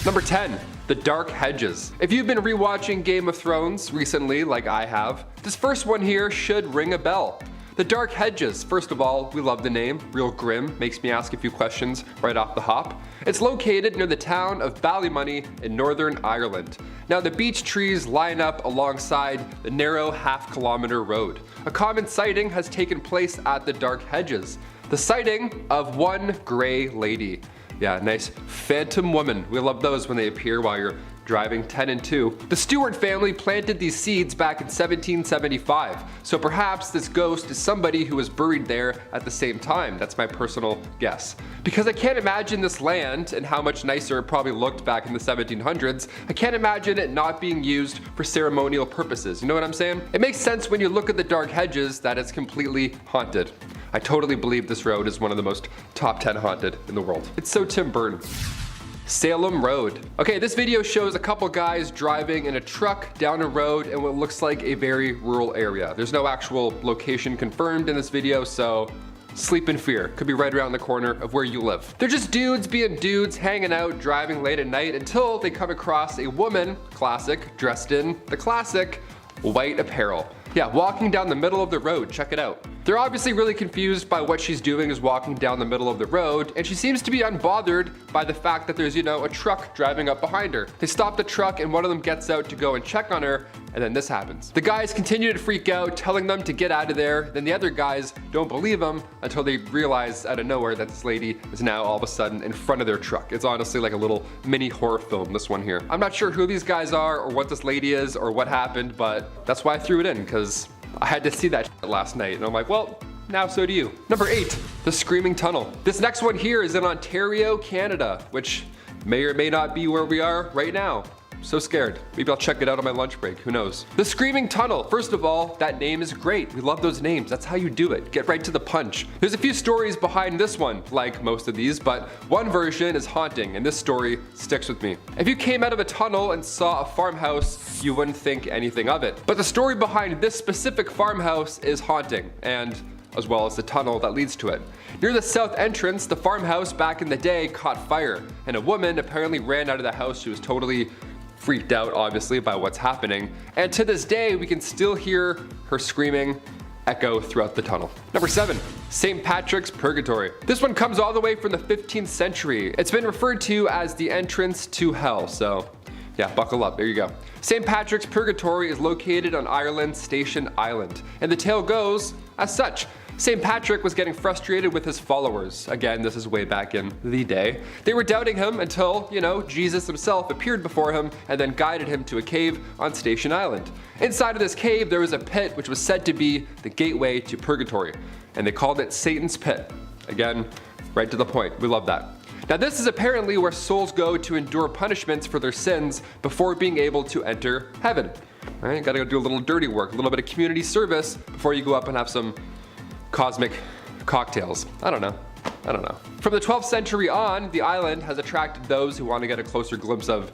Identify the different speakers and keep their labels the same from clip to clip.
Speaker 1: Number 10. The Dark Hedges. If you've been rewatching Game of Thrones recently, like I have, this first one here should ring a bell. The Dark Hedges, first of all, we love the name, real grim, makes me ask a few questions right off the hop. It's located near the town of Ballymoney in Northern Ireland. Now the beech trees line up alongside the narrow half-kilometer road. A common sighting has taken place at the Dark Hedges. The sighting of one grey lady. Yeah, nice phantom woman. We love those when they appear while you're driving 10 and 2. The Stewart family planted these seeds back in 1775, so perhaps this ghost is somebody who was buried there at the same time. That's my personal guess. Because I can't imagine this land and how much nicer it probably looked back in the 1700s, I can't imagine it not being used for ceremonial purposes. You know what I'm saying? It makes sense when you look at the Dark Hedges that it's completely haunted. I totally believe this road is one of the most top 10 haunted in the world. It's so Tim Burton. Salem Road. Okay, this video shows a couple guys driving in a truck down a road in what looks like a very rural area. There's no actual location confirmed in this video, so sleep in fear. Could be right around the corner of where you live. They're just dudes being dudes, hanging out, driving late at night until they come across a woman, classic, dressed in the classic white apparel. Yeah, walking down the middle of the road, check it out. They're obviously really confused by what she's doing is walking down the middle of the road, and she seems to be unbothered by the fact that there's, a truck driving up behind her. They stop the truck and one of them gets out to go and check on her, and then this happens. The guys continue to freak out, telling them to get out of there. Then the other guys don't believe them until they realize out of nowhere that this lady is now all of a sudden in front of their truck. It's honestly like a little mini horror film, this one here. I'm not sure who these guys are or what this lady is or what happened, but that's why I threw it in, because I had to see that last night, and I'm like, well, now so do you. Number 8, the Screaming Tunnel. This next one here is in Ontario, Canada, which may or may not be where we are right now. So scared. Maybe I'll check it out on my lunch break, who knows. The Screaming Tunnel. First of all, that name is great. We love those names. That's how you do it. Get right to the punch. There's a few stories behind this one, like most of these, but one version is haunting, and this story sticks with me. If you came out of a tunnel and saw a farmhouse, you wouldn't think anything of it. But the story behind this specific farmhouse is haunting, and as well as the tunnel that leads to it. Near the south entrance, the farmhouse back in the day caught fire, and a woman apparently ran out of the house. She was totally freaked out, obviously, by what's happening. And to this day, we can still hear her screaming echo throughout the tunnel. Number 7, St. Patrick's Purgatory. This one comes all the way from the 15th century. It's been referred to as the entrance to hell, so yeah, buckle up, there you go. St. Patrick's Purgatory is located on Ireland's Station Island, and the tale goes as such. St. Patrick was getting frustrated with his followers. Again, this is way back in the day. They were doubting him until, Jesus himself appeared before him and then guided him to a cave on Station Island. Inside of this cave, there was a pit which was said to be the gateway to purgatory, and they called it Satan's Pit. Again, right to the point. We love that. Now this is apparently where souls go to endure punishments for their sins before being able to enter heaven. All right, gotta go do a little dirty work, a little bit of community service before you go up and have some cosmic cocktails. I don't know. From the 12th century on, the island has attracted those who want to get a closer glimpse of,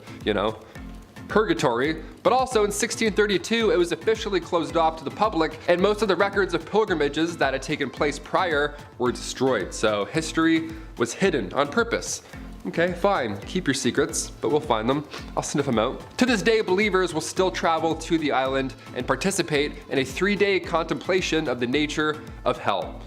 Speaker 1: purgatory, but also in 1632 it was officially closed off to the public, and most of the records of pilgrimages that had taken place prior were destroyed, so history was hidden on purpose. Okay, fine, keep your secrets, but we'll find them. I'll sniff them out. To this day, believers will still travel to the island and participate in a 3-day contemplation of the nature of hell.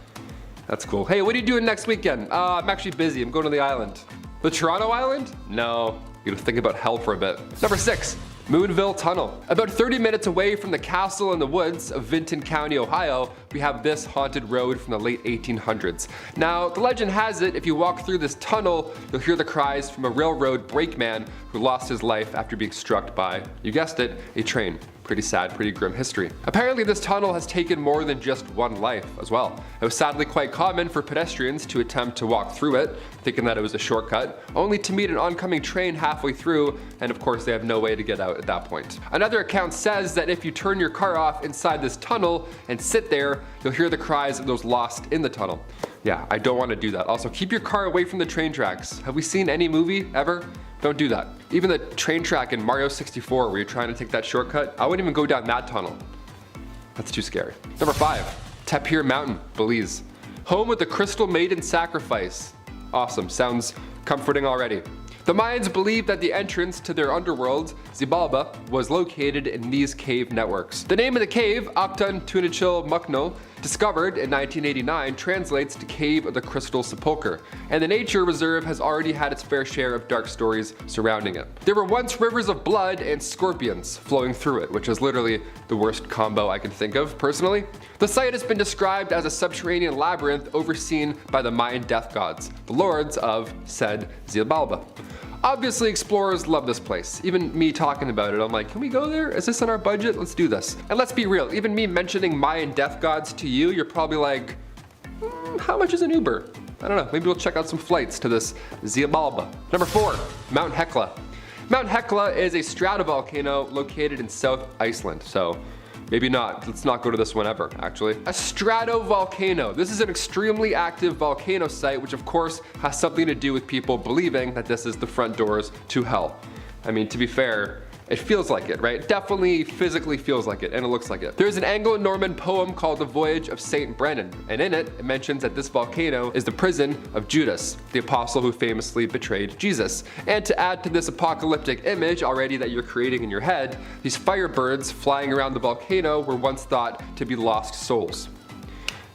Speaker 1: That's cool. Hey, what are you doing next weekend? I'm actually busy, I'm going to the island. The Toronto Island? No, you gotta think about hell for a bit. Number 6, Moonville Tunnel. About 30 minutes away from the castle in the woods of Vinton County, Ohio, we have this haunted road from the late 1800s. Now, the legend has it, if you walk through this tunnel, you'll hear the cries from a railroad brakeman who lost his life after being struck by, you guessed it, a train. Pretty sad, pretty grim history. Apparently this tunnel has taken more than just one life as well. It was sadly quite common for pedestrians to attempt to walk through it, thinking that it was a shortcut, only to meet an oncoming train halfway through, and of course they have no way to get out at that point. Another account says that if you turn your car off inside this tunnel and sit there, you'll hear the cries of those lost in the tunnel. Yeah, I don't want to do that. Also, keep your car away from the train tracks. Have we seen any movie ever? Don't do that. Even the train track in Mario 64 where you're trying to take that shortcut, I wouldn't even go down that tunnel. That's too scary. Number 5, Tapir Mountain, Belize. Home with the Crystal Maiden Sacrifice. Awesome, sounds comforting already. The Mayans believed that the entrance to their underworld, Xibalba, was located in these cave networks. The name of the cave, Octun Tunichil Mukno, discovered in 1989, translates to Cave of the Crystal Sepulchre, and the nature reserve has already had its fair share of dark stories surrounding it. There were once rivers of blood and scorpions flowing through it, which is literally the worst combo I can think of, personally. The site has been described as a subterranean labyrinth overseen by the Mayan death gods, the lords of said Xibalba. Obviously, explorers love this place. Even me talking about it, I'm like, can we go there? Is this on our budget? Let's do this. And let's be real, even me mentioning Mayan death gods to you, you're probably like, how much is an Uber? I don't know, maybe we'll check out some flights to this Xibalba. Number 4, Mount Hekla. Mount Hekla is a stratovolcano located in South Iceland, so maybe not. Let's not go to this one ever, actually. A stratovolcano. This is an extremely active volcano site, which of course has something to do with people believing that this is the front doors to hell. I mean, to be fair, it feels like it, right? Definitely physically feels like it, and it looks like it. There's an Anglo-Norman poem called The Voyage of St. Brennan, and in it mentions that this volcano is the prison of Judas, the apostle who famously betrayed Jesus. And to add to this apocalyptic image already that you're creating in your head, these firebirds flying around the volcano were once thought to be lost souls.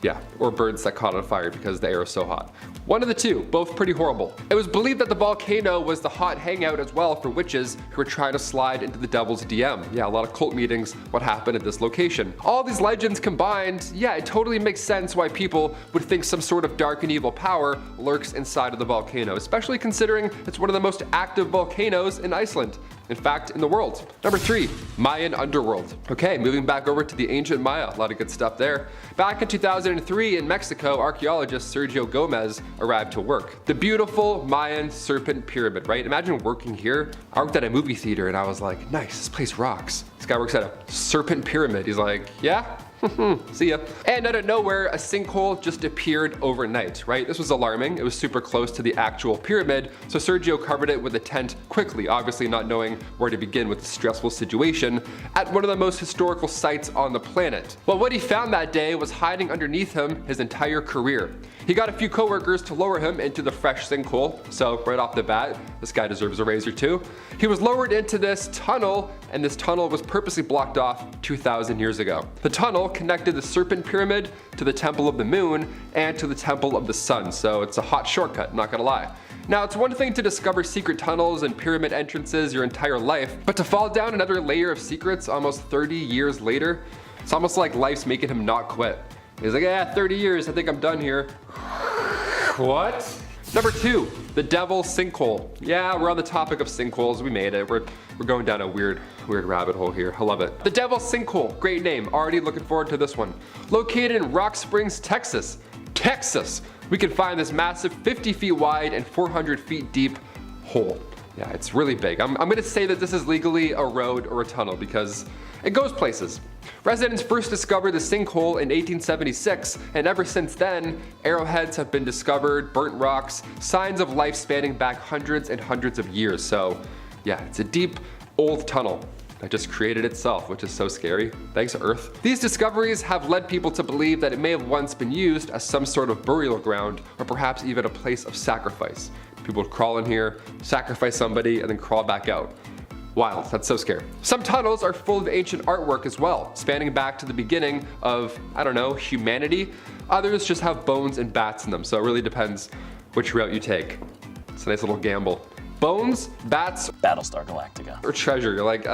Speaker 1: Yeah, or birds that caught on fire because the air is so hot. One of the two, both pretty horrible. It was believed that the volcano was the hot hangout as well for witches who were trying to slide into the devil's DM. Yeah, a lot of cult meetings, what happened at this location. All these legends combined, yeah, it totally makes sense why people would think some sort of dark and evil power lurks inside of the volcano, especially considering it's one of the most active volcanoes in Iceland. In fact, in the world. Number 3, Mayan underworld. Okay, moving back over to the ancient Maya, a lot of good stuff there. Back in 2003 in Mexico, archaeologist Sergio Gomez arrived to work. The beautiful Mayan serpent pyramid, right? Imagine working here. I worked at a movie theater and I was like, nice, this place rocks. This guy works at a serpent pyramid. He's like, yeah? See ya. And out of nowhere, a sinkhole just appeared overnight, right? This was alarming. It was super close to the actual pyramid, so Sergio covered it with a tent quickly, obviously not knowing where to begin with the stressful situation at one of the most historical sites on the planet. But what he found that day was hiding underneath him his entire career. He got a few coworkers to lower him into the fresh sinkhole, so right off the bat, this guy deserves a raise or two. He was lowered into this tunnel, and this tunnel was purposely blocked off 2,000 years ago. The tunnel connected the Serpent Pyramid to the Temple of the Moon and to the Temple of the Sun, so it's a hot shortcut, not gonna lie. Now, it's one thing to discover secret tunnels and pyramid entrances your entire life, but to fall down another layer of secrets almost 30 years later, it's almost like life's making him not quit. He's like, yeah, 30 years, I think I'm done here. What? Number 2, the Devil Sinkhole. Yeah, we're on the topic of sinkholes. We made it. We're going down a weird rabbit hole here. I love it. The Devil Sinkhole, great name. Already looking forward to this one. Located in Rock Springs, Texas. We can find this massive 50 feet wide and 400 feet deep hole. Yeah, it's really big. I'm gonna say that this is legally a road or a tunnel because it goes places. Residents first discovered the sinkhole in 1876, and ever since then, arrowheads have been discovered, burnt rocks, signs of life spanning back hundreds and hundreds of years. So yeah, it's a deep, old tunnel that just created itself, which is so scary. Thanks, Earth. These discoveries have led people to believe that it may have once been used as some sort of burial ground, or perhaps even a place of sacrifice. People would crawl in here, sacrifice somebody, and then crawl back out. Wild, that's so scary. Some tunnels are full of ancient artwork as well, spanning back to the beginning of, I don't know, humanity. Others just have bones and bats in them, so it really depends which route you take. It's a nice little gamble. Bones, bats,
Speaker 2: Battlestar Galactica,
Speaker 1: or treasure. You're like,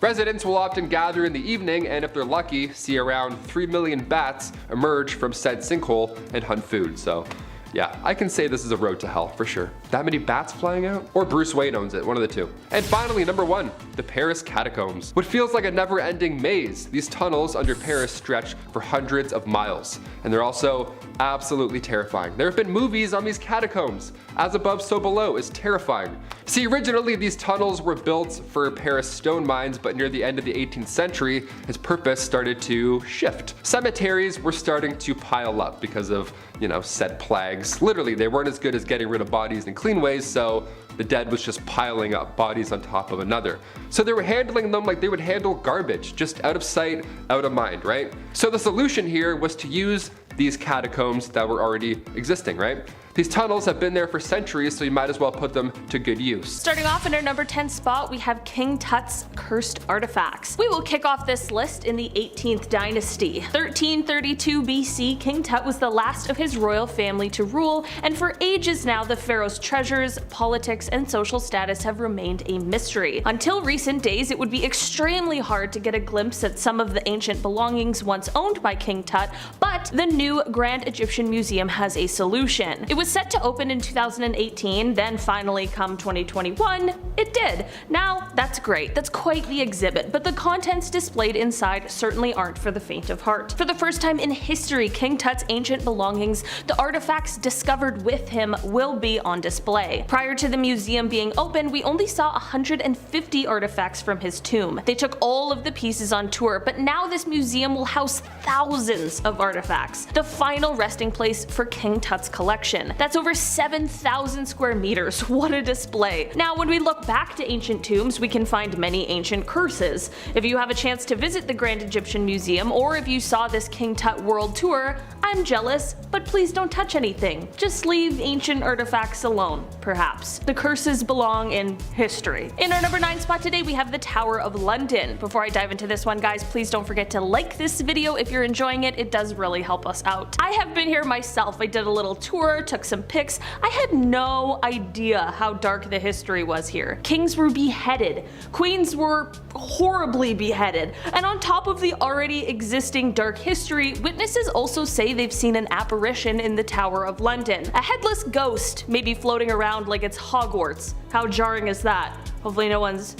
Speaker 1: Residents will often gather in the evening and if they're lucky, see around 3 million bats emerge from said sinkhole and hunt food, so. Yeah, I can say this is a road to hell for sure. That many bats flying out? Or Bruce Wayne owns it, one of the two. And finally, number 1, the Paris Catacombs. What feels like a never-ending maze. These tunnels under Paris stretch for hundreds of miles, and they're also absolutely terrifying. There have been movies on these catacombs. As Above, So Below is terrifying. See, originally these tunnels were built for Paris stone mines, but near the end of the 18th century, its purpose started to shift. Cemeteries were starting to pile up because of, you know, said plagues. Literally, they weren't as good as getting rid of bodies in clean ways, so the dead was just piling up bodies on top of another. So they were handling them like they would handle garbage, just out of sight, out of mind, right? So the solution here was to use these catacombs that were already existing, right? These tunnels have been there for centuries, so you might as well put them to good use.
Speaker 2: Starting off in our number 10 spot, we have King Tut's cursed artifacts. We will kick off this list in the 18th dynasty. 1332 BC, King Tut was the last of his royal family to rule, and for ages now the pharaoh's treasures, politics, and social status have remained a mystery. Until recent days, it would be extremely hard to get a glimpse at some of the ancient belongings once owned by King Tut, but the new Grand Egyptian Museum has a solution. It was set to open in 2018, then finally come 2021, it did. Now, that's great, that's quite the exhibit, but the contents displayed inside certainly aren't for the faint of heart. For the first time in history, King Tut's ancient belongings, the artifacts discovered with him, will be on display. Prior to the museum being open, we only saw 150 artifacts from his tomb. They took all of the pieces on tour, but now this museum will house thousands of artifacts, the final resting place for King Tut's collection. That's over 7,000 square meters, what a display. Now when we look back to ancient tombs, we can find many ancient curses. If you have a chance to visit the Grand Egyptian Museum, or if you saw this King Tut world tour, I'm jealous, but please don't touch anything. Just leave ancient artifacts alone, perhaps. The curses belong in history. In our number 9 spot today, we have the Tower of London. Before I dive into this one, guys, please don't forget to like this video if you're enjoying it. It does really help us out. I have been here myself. I did a little tour, took some pics. I had no idea how dark the history was here. Kings were beheaded. Queens were horribly beheaded. And on top of the already existing dark history, witnesses also say they've seen an apparition in the Tower of London. A headless ghost maybe floating around like it's Hogwarts. How jarring is that? Hopefully no one's,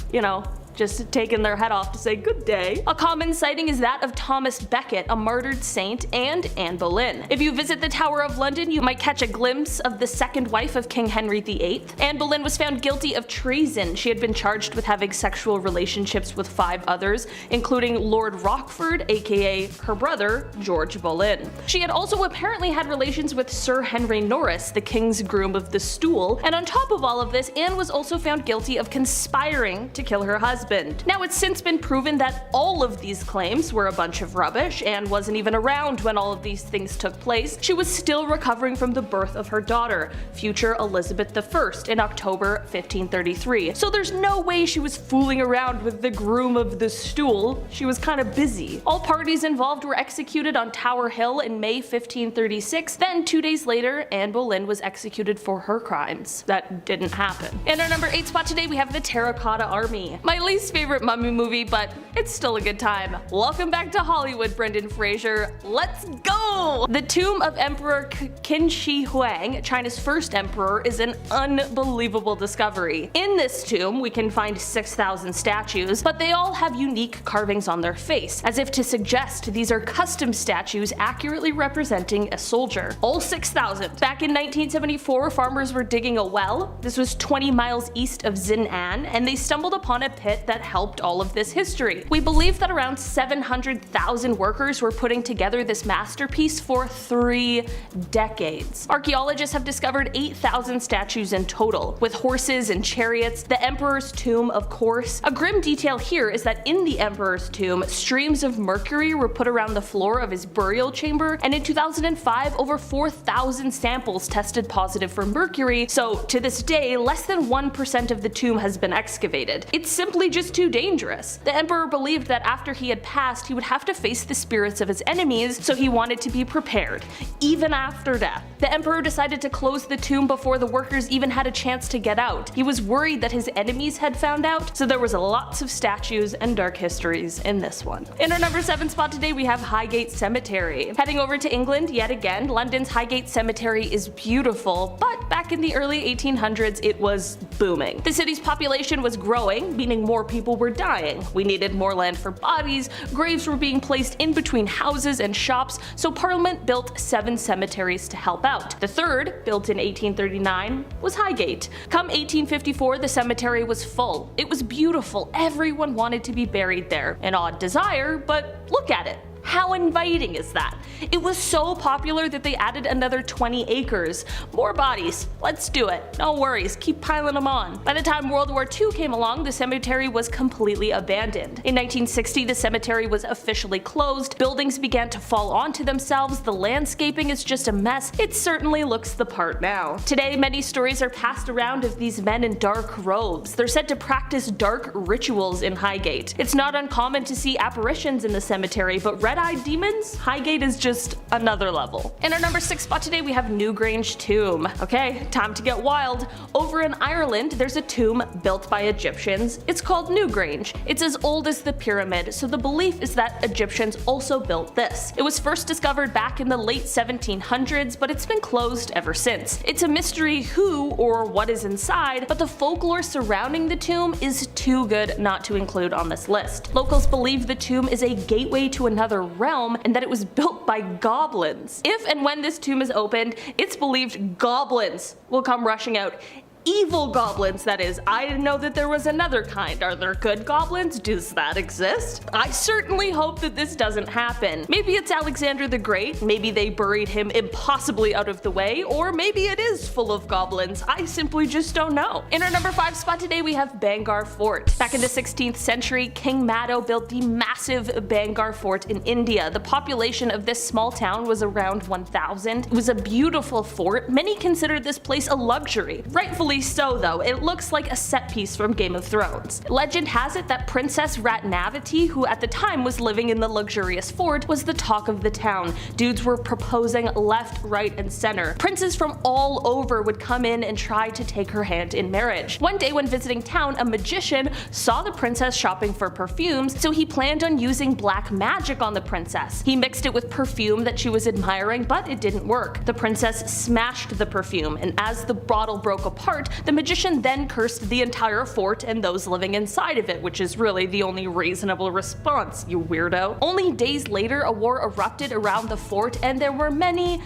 Speaker 2: just taking their head off to say good day. A common sighting is that of Thomas Becket, a martyred saint, and Anne Boleyn. If you visit the Tower of London, you might catch a glimpse of the second wife of King Henry VIII. Anne Boleyn was found guilty of treason. She had been charged with having sexual relationships with 5 others, including Lord Rochford, aka her brother, George Boleyn. She had also apparently had relations with Sir Henry Norris, the king's groom of the stool, and on top of all of this, Anne was also found guilty of conspiring to kill her husband. Now it's since been proven that all of these claims were a bunch of rubbish. Anne wasn't even around when all of these things took place. She was still recovering from the birth of her daughter, future Elizabeth I, in October 1533. So there's no way she was fooling around with the groom of the stool. She was kind of busy. All parties involved were executed on Tower Hill in May 1536. Then 2 days later, Anne Boleyn was executed for her crimes. That didn't happen. In our number 8 spot today, we have the Terracotta Army. My least favorite mummy movie, but it's still a good time. Welcome back to Hollywood, Brendan Fraser. Let's go! The tomb of Emperor Qin Shi Huang, China's first emperor, is an unbelievable discovery. In this tomb, we can find 6,000 statues, but they all have unique carvings on their face, as if to suggest these are custom statues accurately representing a soldier. All 6,000. Back in 1974, farmers were digging a well. This was 20 miles east of Xin'an, and they stumbled upon a pit that helped all of this history. We believe that around 700,000 workers were putting together this masterpiece for 3 decades. Archaeologists have discovered 8,000 statues in total, with horses and chariots, the emperor's tomb of course. A grim detail here is that in the emperor's tomb, streams of mercury were put around the floor of his burial chamber, and in 2005 over 4,000 samples tested positive for mercury, so to this day less than 1% of the tomb has been excavated. It's simply just too dangerous. The emperor believed that after he had passed, he would have to face the spirits of his enemies, so he wanted to be prepared, even after death. The emperor decided to close the tomb before the workers even had a chance to get out. He was worried that his enemies had found out, so there was lots of statues and dark histories in this one. In our number 7 spot today, we have Highgate Cemetery. Heading over to England yet again, London's Highgate Cemetery is beautiful, but back in the early 1800s, it was booming. The city's population was growing, meaning more people were dying. We needed more land for bodies, graves were being placed in between houses and shops, so Parliament built 7 cemeteries to help out. The third, built in 1839, was Highgate. Come 1854, the cemetery was full. It was beautiful, everyone wanted to be buried there. An odd desire, but look at it. How inviting is that? It was so popular that they added another 20 acres. More bodies, let's do it. No worries, keep piling them on. By the time World War II came along, the cemetery was completely abandoned. In 1960, the cemetery was officially closed, buildings began to fall onto themselves, the landscaping is just a mess. It certainly looks the part now. Today, many stories are passed around of these men in dark robes. They're said to practice dark rituals in Highgate. It's not uncommon to see apparitions in the cemetery, but red-eyed demons? Highgate is just another level. In our number 6 spot today, we have Newgrange Tomb. Okay, time to get wild. Over in Ireland, there's a tomb built by Egyptians. It's called Newgrange. It's as old as the pyramid, so the belief is that Egyptians also built this. It was first discovered back in the late 1700s, but it's been closed ever since. It's a mystery who or what is inside, but the folklore surrounding the tomb is too good not to include on this list. Locals believe the tomb is a gateway to another realm and that it was built by goblins. If and when this tomb is opened, it's believed goblins will come rushing out. Evil goblins, that is. I didn't know that there was another kind. Are there good goblins? Does that exist? I certainly hope that this doesn't happen. Maybe it's Alexander the Great, maybe they buried him impossibly out of the way, or maybe it is full of goblins. I simply just don't know. In our number 5 spot today, we have Bhangarh Fort. Back in the 16th century, King Maddo built the massive Bhangarh Fort in India. The population of this small town was around 1,000. It was a beautiful fort. Many considered this place a luxury. Rightfully so though, it looks like a set piece from Game of Thrones. Legend has it that Princess Ratnavati, who at the time was living in the luxurious fort, was the talk of the town. Dudes were proposing left, right, and center. Princes from all over would come in and try to take her hand in marriage. One day when visiting town, a magician saw the princess shopping for perfumes, so he planned on using black magic on the princess. He mixed it with perfume that she was admiring, but it didn't work. The princess smashed the perfume, and as the bottle broke apart, the magician then cursed the entire fort and those living inside of it, which is really the only reasonable response, you weirdo. Only days later, a war erupted around the fort and there were many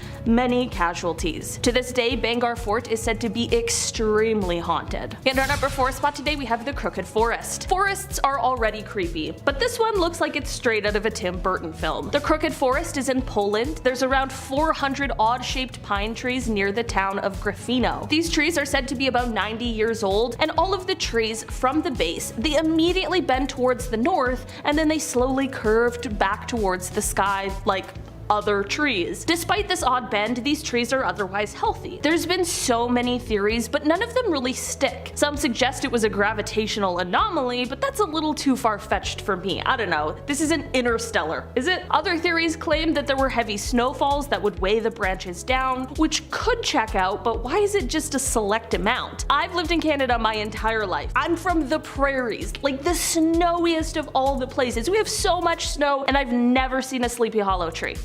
Speaker 2: casualties. To this day, Bhangarh Fort is said to be extremely haunted. In our number 4 spot today, we have the Crooked Forest. Forests are already creepy, but this one looks like it's straight out of a Tim Burton film. The Crooked Forest is in Poland. There's around 400 odd-shaped pine trees near the town of Gryfino. These trees are said to be about 90 years old, and all of the trees from the base, they immediately bend towards the north, and then they slowly curved back towards the sky like other trees. Despite this odd bend, these trees are otherwise healthy. There's been so many theories, but none of them really stick. Some suggest it was a gravitational anomaly, but that's a little too far-fetched for me. I don't know. This isn't Interstellar, is it? Other theories claim that there were heavy snowfalls that would weigh the branches down, which could check out, but why is it just a select amount? I've lived in Canada my entire life. I'm from the prairies, like the snowiest of all the places. We have so much snow, and I've never seen a Sleepy Hollow tree.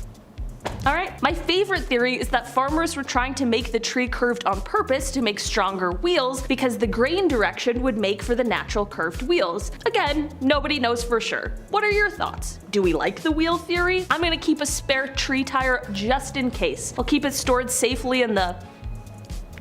Speaker 2: Alright, my favorite theory is that farmers were trying to make the tree curved on purpose to make stronger wheels because the grain direction would make for the natural curved wheels. Again, nobody knows for sure. What are your thoughts? Do we like the wheel theory? I'm gonna keep a spare tree tire just in case. I'll keep it stored safely in the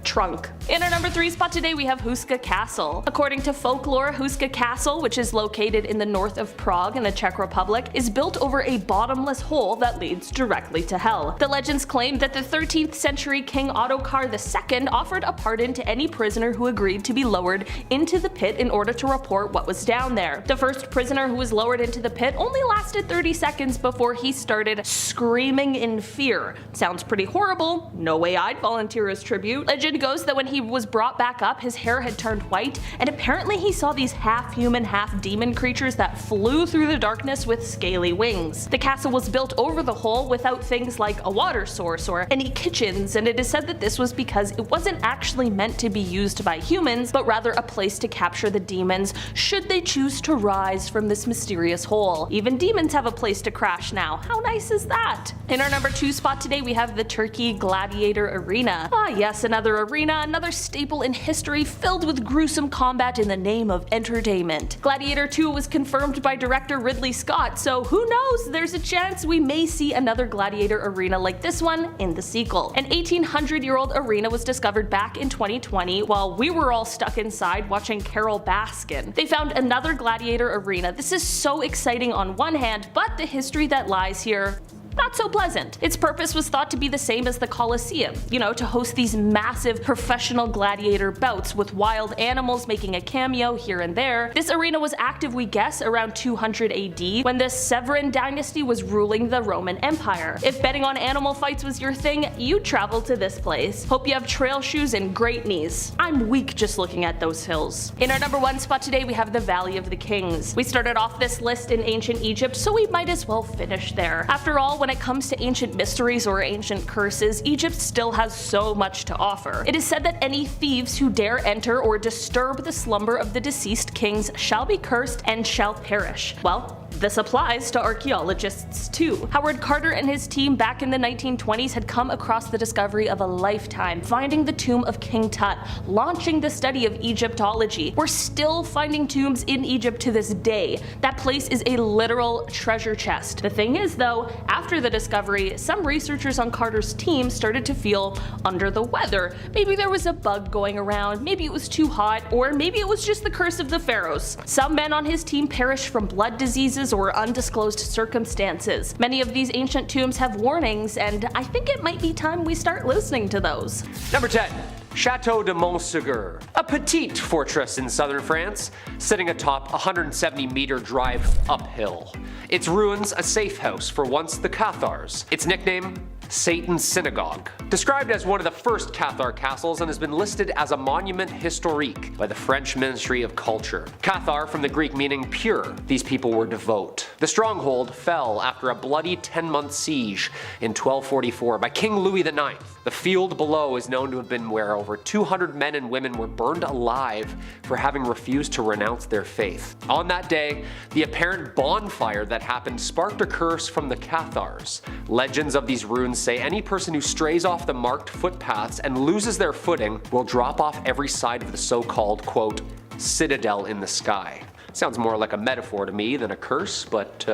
Speaker 2: trunk. In our number 3 spot today, we have Huska Castle. According to folklore, Huska Castle, which is located in the north of Prague in the Czech Republic, is built over a bottomless hole that leads directly to hell. The legends claim that the 13th century King Ottokar II offered a pardon to any prisoner who agreed to be lowered into the pit in order to report what was down there. The first prisoner who was lowered into the pit only lasted 30 seconds before he started screaming in fear. Sounds pretty horrible. No way I'd volunteer as tribute. Legend goes that when he was brought back up, his hair had turned white, and apparently he saw these half-human, half-demon creatures that flew through the darkness with scaly wings. The castle was built over the hole without things like a water source or any kitchens, and it is said that this was because it wasn't actually meant to be used by humans, but rather a place to capture the demons should they choose to rise from this mysterious hole. Even demons have a place to crash now. How nice is that? In our number 2 spot today, we have the Turkey Gladiator Arena. Ah yes, another Arena, another staple in history filled with gruesome combat in the name of entertainment. Gladiator 2 was confirmed by director Ridley Scott, so who knows, there's a chance we may see another Gladiator arena like this one in the sequel. An 1800-year-old arena was discovered back in 2020 while we were all stuck inside watching Carol Baskin. They found another Gladiator arena. This is so exciting on one hand, but the history that lies here, not so pleasant. Its purpose was thought to be the same as the Colosseum, to host these massive professional gladiator bouts with wild animals making a cameo here and there. This arena was active, we guess, around 200 AD when the Severan dynasty was ruling the Roman Empire. If betting on animal fights was your thing, you'd travel to this place. Hope you have trail shoes and great knees. I'm weak just looking at those hills. In our number 1 spot today, we have the Valley of the Kings. We started off this list in ancient Egypt, so we might as well finish there. After all, when it comes to ancient mysteries or ancient curses, Egypt still has so much to offer. It is said that any thieves who dare enter or disturb the slumber of the deceased kings shall be cursed and shall perish. Well, this applies to archaeologists too. Howard Carter and his team back in the 1920s had come across the discovery of a lifetime, finding the tomb of King Tut, launching the study of Egyptology. We're still finding tombs in Egypt to this day. That place is a literal treasure chest. The thing is though, after the discovery, some researchers on Carter's team started to feel under the weather. Maybe there was a bug going around, maybe it was too hot, or maybe it was just the curse of the pharaohs. Some men on his team perished from blood diseases or undisclosed circumstances. Many of these ancient tombs have warnings, and I think it might be time we start listening to those.
Speaker 3: Number 10. Chateau de Montségur, a petite fortress in southern France, sitting atop a 170-meter drive uphill. Its ruins a safe house for once the Cathars. Its nickname? Satan's Synagogue. Described as one of the first Cathar castles and has been listed as a monument historique by the French Ministry of Culture. Cathar from the Greek meaning pure. These people were devout. The stronghold fell after a bloody 10-month siege in 1244 by King Louis IX. The field below is known to have been where over 200 men and women were burned alive for having refused to renounce their faith. On that day, the apparent bonfire that happened sparked a curse from the Cathars. Legends of these ruins say any person who strays off the marked footpaths and loses their footing will drop off every side of the so-called, quote, citadel in the sky. Sounds more like a metaphor to me than a curse, but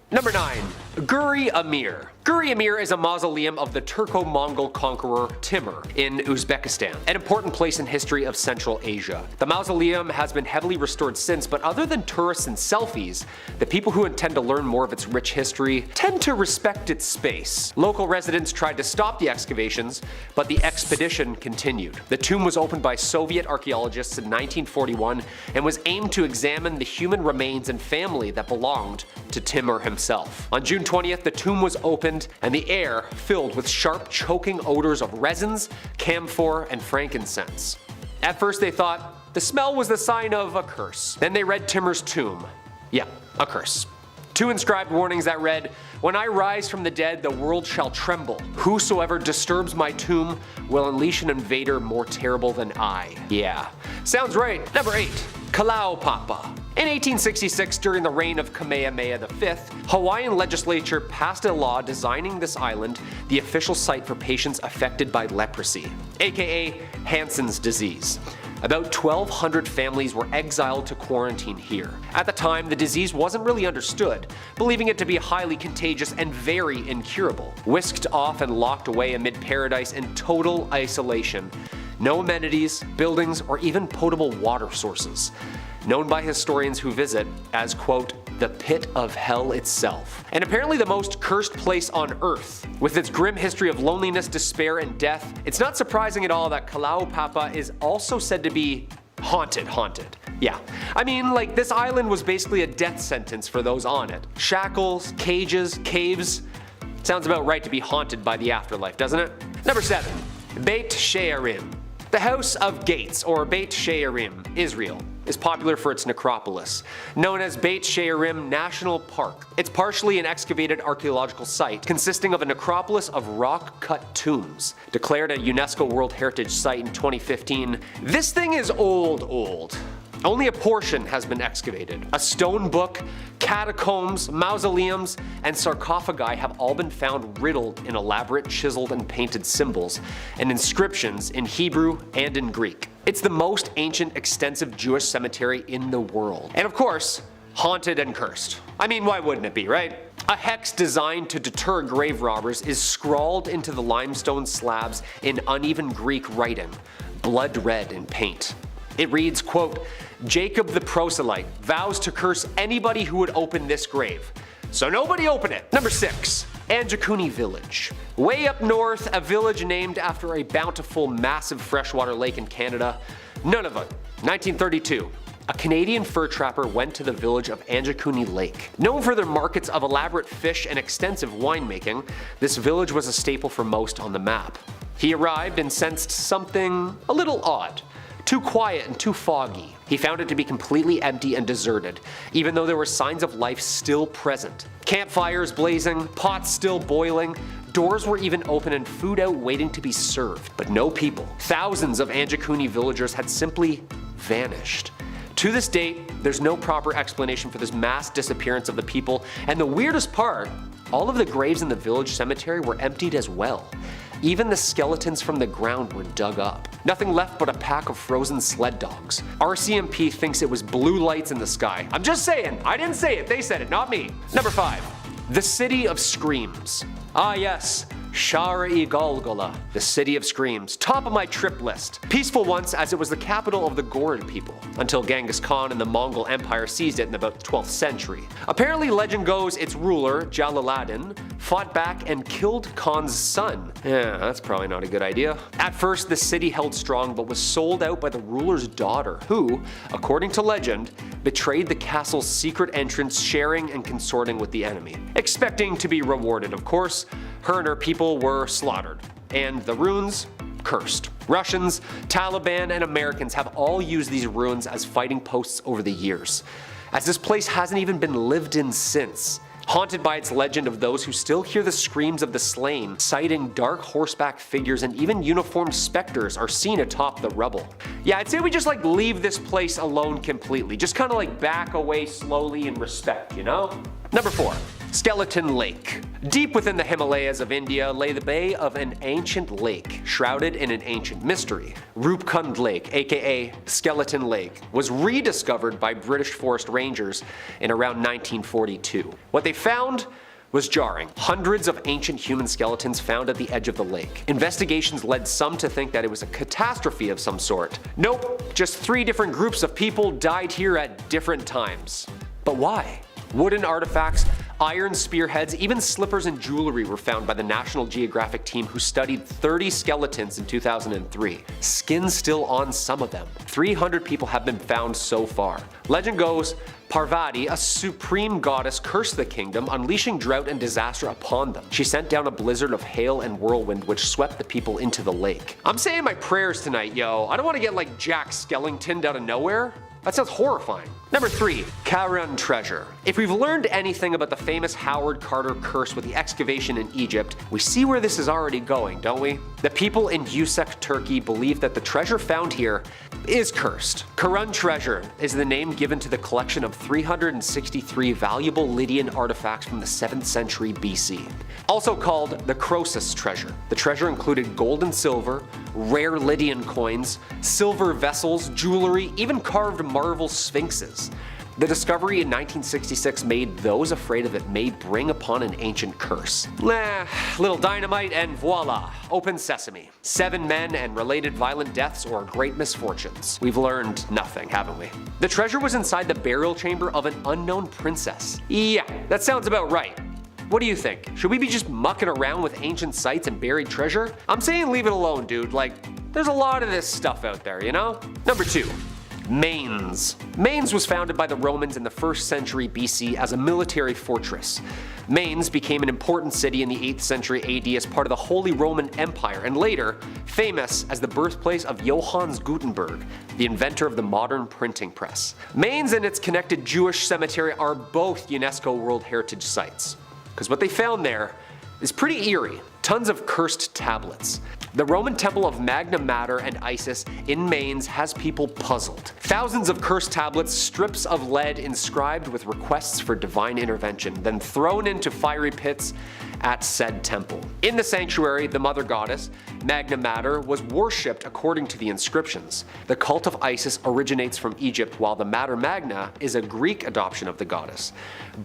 Speaker 3: Number 9. Guri Amir. Guri Amir is a mausoleum of the Turco-Mongol conqueror Timur in Uzbekistan, an important place in history of Central Asia. The mausoleum has been heavily restored since, but other than tourists and selfies, the people who intend to learn more of its rich history tend to respect its space. Local residents tried to stop the excavations, but the expedition continued. The tomb was opened by Soviet archaeologists in 1941 and was aimed to examine the human remains and family that belonged to Timur himself. On June 20th, the tomb was opened and the air filled with sharp, choking odors of resins, camphor, and frankincense. At first they thought the smell was the sign of a curse. Then they read Timur's tomb. Yeah, a curse. 2 inscribed warnings that read, "When I rise from the dead, the world shall tremble. Whosoever disturbs my tomb will unleash an invader more terrible than I." Yeah, sounds right. Number 8. Kalaupapa. In 1866, during the reign of Kamehameha V, Hawaiian legislature passed a law designing this island the official site for patients affected by leprosy, aka Hansen's disease. About 1,200 families were exiled to quarantine here. At the time, the disease wasn't really understood, believing it to be highly contagious and very incurable. Whisked off and locked away amid paradise in total isolation. No amenities, buildings, or even potable water sources. Known by historians who visit as, quote, the pit of hell itself. And apparently the most cursed place on earth. With its grim history of loneliness, despair, and death, it's not surprising at all that Kalaupapa is also said to be haunted. Yeah, I mean, like, this island was basically a death sentence for those on it. Shackles, cages, caves. Sounds about right to be haunted by the afterlife, doesn't it? Number 7. Beit She'arim. The House of Gates, or Beit She'arim, Israel, is popular for its necropolis, known as Beit She'arim National Park. It's partially an excavated archaeological site consisting of a necropolis of rock-cut tombs. Declared a UNESCO World Heritage Site in 2015, this thing is old. Only a portion has been excavated. A stone book Catacombs, mausoleums, and sarcophagi have all been found riddled in elaborate chiseled and painted symbols and inscriptions in Hebrew and in Greek. It's the most ancient, extensive Jewish cemetery in the world. And of course, haunted and cursed. I mean, why wouldn't it be, right? A hex designed to deter grave robbers is scrawled into the limestone slabs in uneven Greek writing, blood red in paint. It reads, quote, "Jacob the proselyte vows to curse anybody who would open this grave. So nobody open it." Number 6. Anjakuni Village. Way up north, a village named after a bountiful, massive freshwater lake in Canada. Nunavut, 1932. A Canadian fur trapper went to the village of Anjakuni Lake. Known for their markets of elaborate fish and extensive winemaking, this village was a staple for most on the map. He arrived and sensed something a little odd. Too quiet and too foggy. He found it to be completely empty and deserted, even though there were signs of life still present. Campfires blazing, pots still boiling, doors were even open and food out waiting to be served, but no people. Thousands of Anjakuni villagers had simply vanished. To this date, there's no proper explanation for this mass disappearance of the people, and the weirdest part, all of the graves in the village cemetery were emptied as well. Even the skeletons from the ground were dug up. Nothing left but a pack of frozen sled dogs. RCMP thinks it was blue lights in the sky. I'm just saying, I didn't say it, they said it, not me. Number 5. The City of Screams. Ah yes, Shara-i-Galgala, the City of Screams, top of my trip list. Peaceful once as it was the capital of the Gorid people, until Genghis Khan and the Mongol Empire seized it in about the 12th century. Apparently legend goes its ruler, Jalaluddin, fought back and killed Khan's son. Yeah, that's probably not a good idea. At first the city held strong but was sold out by the ruler's daughter, who, according to legend, betrayed the castle's secret entrance, sharing and consorting with the enemy. Expecting to be rewarded, of course, her and her people were slaughtered, and the ruins cursed. Russians, Taliban, and Americans have all used these ruins as fighting posts over the years, as this place hasn't even been lived in since. Haunted by its legend of those who still hear the screams of the slain, sighting dark horseback figures and even uniformed specters are seen atop the rubble. Yeah, I'd say we just leave this place alone completely, just kinda back away slowly in respect, you know? Number 4. Skeleton Lake. Deep within the Himalayas of India lay the bay of an ancient lake, shrouded in an ancient mystery. Rupkund Lake, aka Skeleton Lake, was rediscovered by British forest rangers in around 1942. What they found was jarring. Hundreds of ancient human skeletons found at the edge of the lake. Investigations led some to think that it was a catastrophe of some sort. Nope, just 3 different groups of people died here at different times. But why? Wooden artifacts, iron spearheads, even slippers and jewelry were found by the National Geographic team who studied 30 skeletons in 2003. Skin still on some of them. 300 people have been found so far. Legend goes, Parvati, a supreme goddess, cursed the kingdom, unleashing drought and disaster upon them. She sent down a blizzard of hail and whirlwind which swept the people into the lake. I'm saying my prayers tonight, yo. I don't want to get like Jack Skellington out of nowhere. That sounds horrifying. Number 3. Karun Treasure. If we've learned anything about the famous Howard Carter curse with the excavation in Egypt, we see where this is already going, don't we? The people in Yusuf, Turkey believe that the treasure found here is cursed. Karun Treasure is the name given to the collection of 363 valuable Lydian artifacts from the 7th century BC. Also called the Croesus Treasure. The treasure included gold and silver, rare Lydian coins, silver vessels, jewelry, even carved marble sphinxes. The discovery in 1966 made those afraid of it may bring upon an ancient curse. Little dynamite and voila, open sesame. 7 men and related violent deaths or great misfortunes. We've learned nothing, haven't we? The treasure was inside the burial chamber of an unknown princess. Yeah, that sounds about right. What do you think? Should we be just mucking around with ancient sites and buried treasure? I'm saying leave it alone, dude. There's a lot of this stuff out there, you know? Number 2. Mainz. Mainz was founded by the Romans in the 1st century BC as a military fortress. Mainz became an important city in the 8th century AD as part of the Holy Roman Empire, and later famous as the birthplace of Johannes Gutenberg, the inventor of the modern printing press. Mainz and its connected Jewish cemetery are both UNESCO World Heritage Sites, because what they found there is pretty eerie. Tons of cursed tablets. The Roman temple of Magna Mater and Isis in Mainz has people puzzled. Thousands of cursed tablets, strips of lead inscribed with requests for divine intervention, then thrown into fiery pits at said temple. In the sanctuary, the mother goddess, Magna Mater, was worshipped according to the inscriptions. The cult of Isis originates from Egypt, while the Mater Magna is a Greek adoption of the goddess.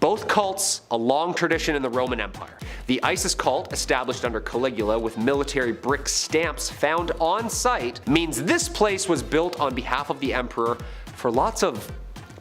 Speaker 3: Both cults a long tradition in the Roman Empire. The Isis cult, established under Caligula with military brick stamps found on site, means this place was built on behalf of the emperor for lots of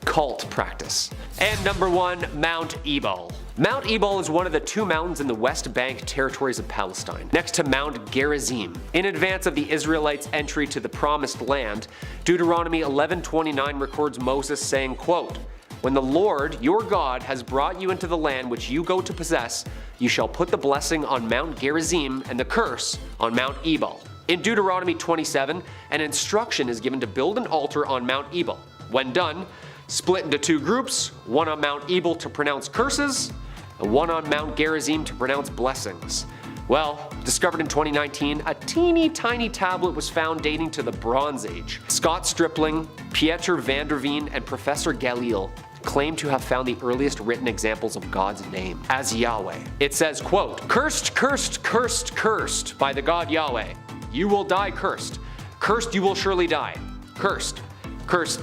Speaker 3: cult practice. And number 1, Mount Ebal. Mount Ebal is one of the 2 mountains in the West Bank territories of Palestine, next to Mount Gerizim. In advance of the Israelites' entry to the Promised Land, Deuteronomy 11:29 records Moses saying, quote, "When the Lord, your God, has brought you into the land which you go to possess, you shall put the blessing on Mount Gerizim and the curse on Mount Ebal." In Deuteronomy 27, an instruction is given to build an altar on Mount Ebal. When done, split into 2 groups, one on Mount Ebal to pronounce curses, and one on Mount Gerizim to pronounce blessings. Well, discovered in 2019, a teeny tiny tablet was found dating to the Bronze Age. Scott Stripling, Pieter van der Veen, and Professor Galil claim to have found the earliest written examples of God's name as Yahweh. It says, quote, "Cursed, cursed, cursed, cursed by the God Yahweh. You will die cursed. Cursed you will surely die. Cursed, cursed,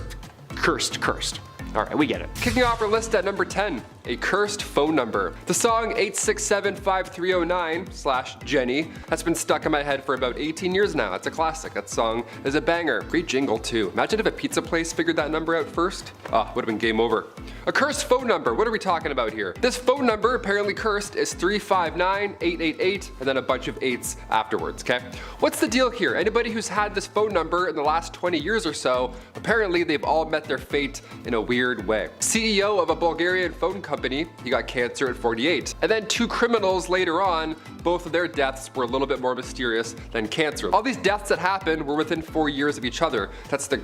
Speaker 3: cursed, cursed." Alright, we get it.
Speaker 1: Kicking off our list at number 10, a cursed phone number. The song 8675309/Jenny has been stuck in my head for about 18 years now. It's a classic. That song is a banger. Great jingle too. Imagine if a pizza place figured that number out first. Would have been game over. A cursed phone number. What are we talking about here? This phone number, apparently cursed, is 359-888 and then a bunch of 8s afterwards, okay? What's the deal here? Anybody who's had this phone number in the last 20 years or so, apparently they've all met their fate in a weird way. CEO of a Bulgarian phone company, he got cancer at 48. And then 2 criminals later on, both of their deaths were a little bit more mysterious than cancer. All these deaths that happened were within 4 years of each other. That's the,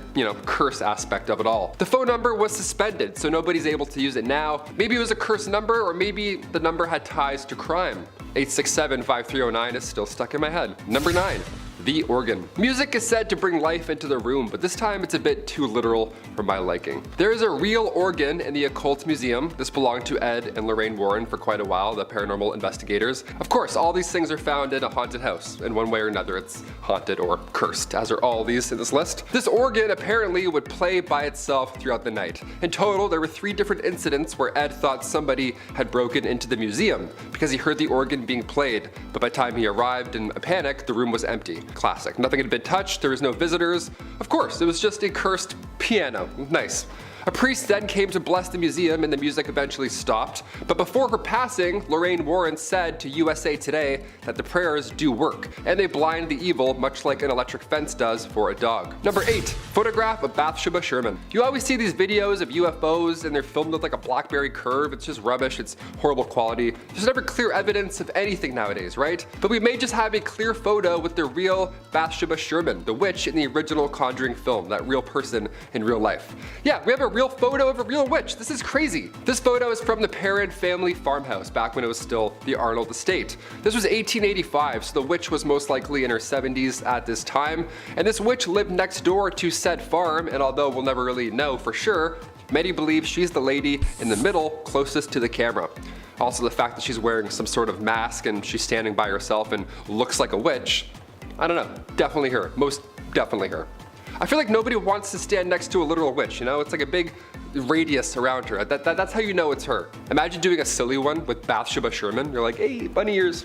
Speaker 1: curse aspect of it all. The phone number was suspended, so nobody's able to use it now. Maybe it was a cursed number, or maybe the number had ties to crime. 8675309 is still stuck in my head. Number 9. The organ. Music is said to bring life into the room, but this time it's a bit too literal for my liking. There is a real organ in the Occult Museum. This belonged to Ed and Lorraine Warren for quite a while, the paranormal investigators. Of course, all these things are found in a haunted house. In one way or another, it's haunted or cursed, as are all these in this list. This organ apparently would play by itself throughout the night. In total, there were 3 different incidents where Ed thought somebody had broken into the museum because he heard the organ being played, but by the time he arrived in a panic, the room was empty. Classic. Nothing had been touched, there was no visitors. Of course, it was just a cursed piano. Nice. A priest then came to bless the museum and the music eventually stopped. But before her passing, Lorraine Warren said to USA Today that the prayers do work, and they blind the evil much like an electric fence does for a dog. Number 8. Photograph of Bathsheba Sherman. You always see these videos of UFOs and they're filmed with like a BlackBerry curve. It's just rubbish, it's horrible quality. There's never clear evidence of anything nowadays, right? But we may just have a clear photo with the real Bathsheba Sherman, the witch in the original Conjuring film, that real person in real life. Yeah, we have a real photo of a real witch. This is crazy. This photo is from the Perrin family farmhouse back when it was still the Arnold estate. This was 1885, so the witch was most likely in her 70s at this time, and this witch lived next door to said farm, and although we'll never really know for sure, many believe she's the lady in the middle closest to the camera. Also, the fact that she's wearing some sort of mask and she's standing by herself and looks like a witch, I don't know, definitely her, most definitely her. I feel like nobody wants to stand next to a literal witch, It's like a big radius around her. That's how you know it's her. Imagine doing a silly one with Bathsheba Sherman. You're like, hey, bunny ears,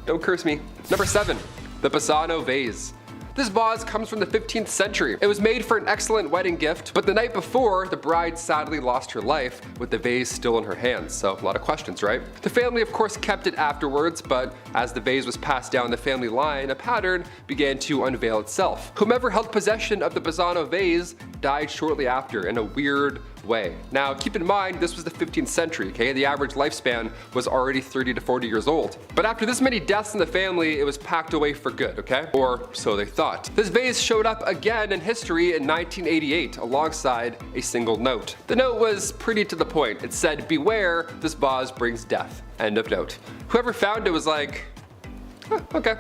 Speaker 1: don't curse me. Number 7, the Pisano vase. This vase comes from the 15th century. It was made for an excellent wedding gift, but the night before, the bride sadly lost her life with the vase still in her hands, so a lot of questions, right? The family of course kept it afterwards, but as the vase was passed down the family line, a pattern began to unveil itself. Whomever held possession of the Pisano vase died shortly after in a weird way. Now keep in mind, this was the 15th century, okay? The average lifespan was already 30 to 40 years old. But after this many deaths in the family, it was packed away for good, okay? Or so they thought. This vase showed up again in history in 1988 alongside a single note. The note was pretty to the point. It said, "Beware, this vase brings death." End of note. Whoever found it was like, Okay.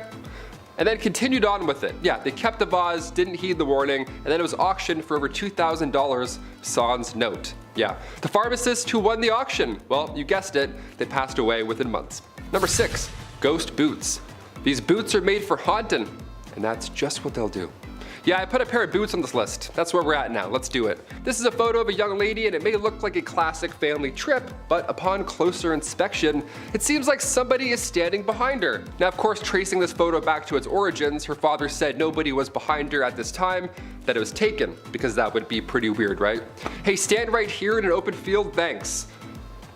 Speaker 1: And then continued on with it. Yeah, they kept the vase, didn't heed the warning, and then it was auctioned for over $2,000 sans note. Yeah, the pharmacist who won the auction, well, you guessed it, they passed away within months. Number 6, ghost boots. These boots are made for haunting, and that's just what they'll do. Yeah, I put a pair of boots on this list. That's where we're at now. Let's do it. This is a photo of a young lady, and it may look like a classic family trip, but upon closer inspection, it seems like somebody is standing behind her. Now, of course, tracing this photo back to its origins, her father said nobody was behind her at this time, that it was taken, because that would be pretty weird, right? Hey, stand right here in an open field, thanks.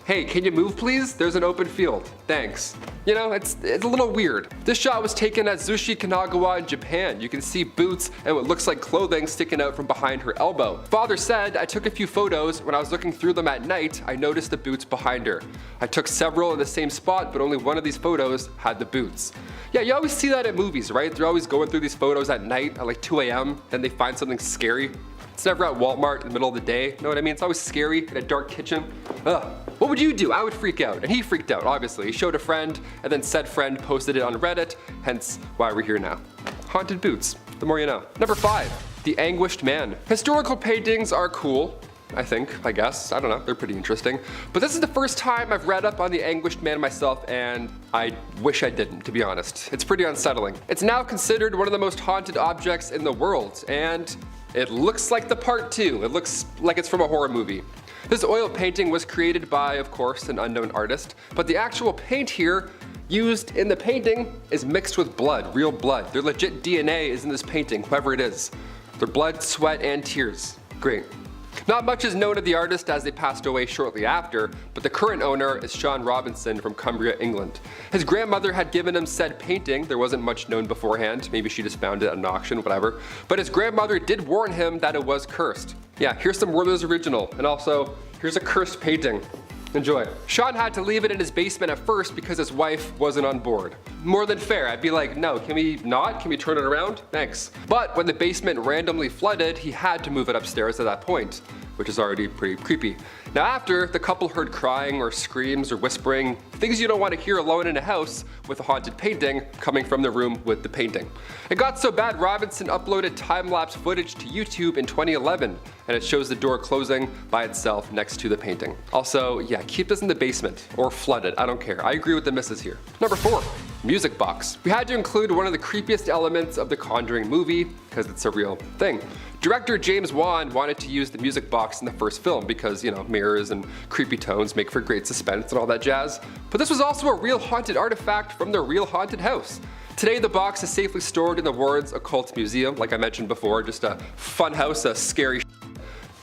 Speaker 1: Hey, can you move please? There's an open field. Thanks. You know, it's a little weird. This shot was taken at Zushi Kanagawa in Japan. You can see boots and what looks like clothing sticking out from behind her elbow. Father said, I took a few photos. When I was looking through them at night, I noticed the boots behind her. I took several in the same spot, but only one of these photos had the boots. Yeah, you always see that in movies, right? They're always going through these photos at night at like 2 a.m. Then they find something scary. It's never at Walmart in the middle of the day. You know what I mean? It's always scary in a dark kitchen. Ugh. What would you do? I would freak out. And he freaked out, obviously. He showed a friend, and then said friend posted it on Reddit, hence why we're here now. Haunted boots. The more you know. Number 5, the anguished man. Historical paintings are cool. I guess. I don't know. They're pretty interesting. But this is the first time I've read up on the anguished man myself, and I wish I didn't, to be honest. It's pretty unsettling. It's now considered one of the most haunted objects in the world, and it looks like the part 2. It looks like it's from a horror movie. This oil painting was created by, of course, an unknown artist, but the actual paint here used in the painting is mixed with blood, real blood. Their legit DNA is in this painting, whoever it is. Their blood, sweat, and tears. Great. Not much is known of the artist as they passed away shortly after, but the current owner is Sean Robinson from Cumbria, England. His grandmother had given him said painting. There wasn't much known beforehand. Maybe she just found it at an auction, whatever. But his grandmother did warn him that it was cursed. Yeah, here's some Werther's original, and also here's a cursed painting. Enjoy. Sean had to leave it in his basement at first because his wife wasn't on board. More than fair. I'd be like, no, can we not? Can we turn it around? Thanks. But when the basement randomly flooded, he had to move it upstairs at that point, which is already pretty creepy. Now after, the couple heard crying or screams or whispering, things you don't want to hear alone in a house with a haunted painting coming from the room with the painting. It got so bad Robinson uploaded time-lapse footage to YouTube in 2011, and it shows the door closing by itself next to the painting. Also, yeah, keep this in the basement or flood it, I don't care. I agree with the missus here. Number 4, music box. We had to include one of the creepiest elements of the Conjuring movie because it's a real thing. Director James Wan wanted to use the music box in the first film because, you know, mirrors and creepy tones make for great suspense and all that jazz. But this was also a real haunted artifact from the real haunted house. Today the box is safely stored in the Warren's Occult Museum, like I mentioned before, just a fun house of scary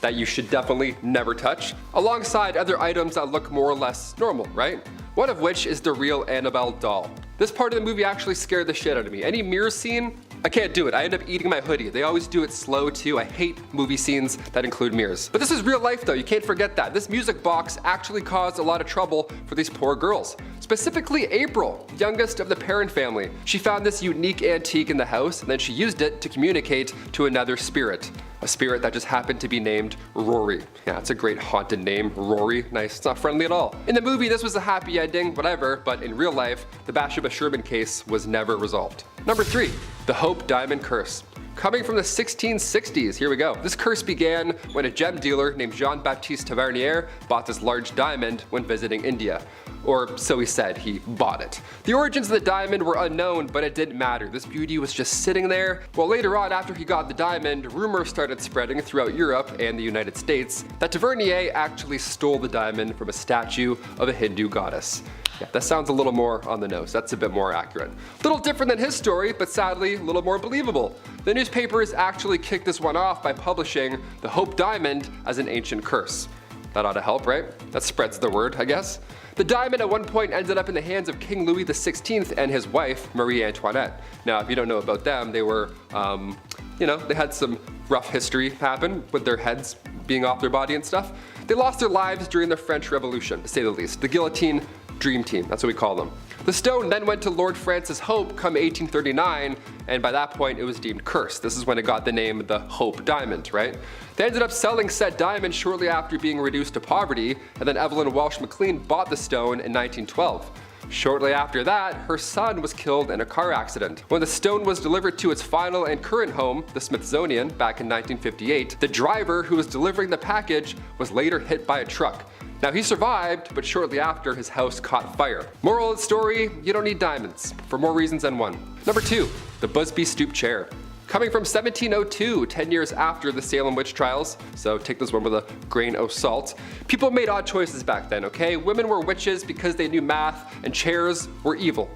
Speaker 1: that you should definitely never touch, alongside other items that look more or less normal, right? One of which is the real Annabelle doll. This part of the movie actually scared the shit out of me. Any mirror scene, I can't do it. I end up eating my hoodie. They always do it slow too. I hate movie scenes that include mirrors. But this is real life though, you can't forget that. This music box actually caused a lot of trouble for these poor girls. Specifically April, youngest of the Perrin family. She found this unique antique in the house and then she used it to communicate to another spirit. A spirit that just happened to be named Rory. Yeah, it's a great haunted name, Rory. Nice, it's not friendly at all. In the movie, this was a happy ending, whatever, but in real life, the Bathsheba Sherman case was never resolved. Number 3, the Hope Diamond Curse. Coming from the 1660s, here we go. This curse began when a gem dealer named Jean-Baptiste Tavernier bought this large diamond when visiting India. Or so he said, he bought it. The origins of the diamond were unknown, but it didn't matter. This beauty was just sitting there. Well, later on, after he got the diamond, rumors started spreading throughout Europe and the United States that Tavernier actually stole the diamond from a statue of a Hindu goddess. Yeah, that sounds a little more on the nose. That's a bit more accurate. A little different than his story, but sadly, a little more believable. The newspapers actually kicked this one off by publishing the Hope Diamond as an ancient curse. That ought to help, right? That spreads the word, I guess. The diamond at one point ended up in the hands of King Louis XVI and his wife, Marie Antoinette. Now, if you don't know about them, they were, they had some rough history happen with their heads being off their body and stuff. They lost their lives during the French Revolution, to say the least. The guillotine dream team, that's what we call them. The stone then went to Lord Francis Hope come 1839, and by that point it was deemed cursed. This is when it got the name the Hope Diamond, right? They ended up selling said diamond shortly after being reduced to poverty, and then Evelyn Walsh McLean bought the stone in 1912. Shortly after that, her son was killed in a car accident. When the stone was delivered to its final and current home, the Smithsonian, back in 1958, the driver who was delivering the package was later hit by a truck. Now he survived, but shortly after his house caught fire. Moral of the story, you don't need diamonds, for more reasons than one. Number 2, the Busby Stoop chair. Coming from 1702, 10 years after the Salem witch trials, so take this one with a grain of salt, people made odd choices back then, okay? Women were witches because they knew math, and chairs were evil.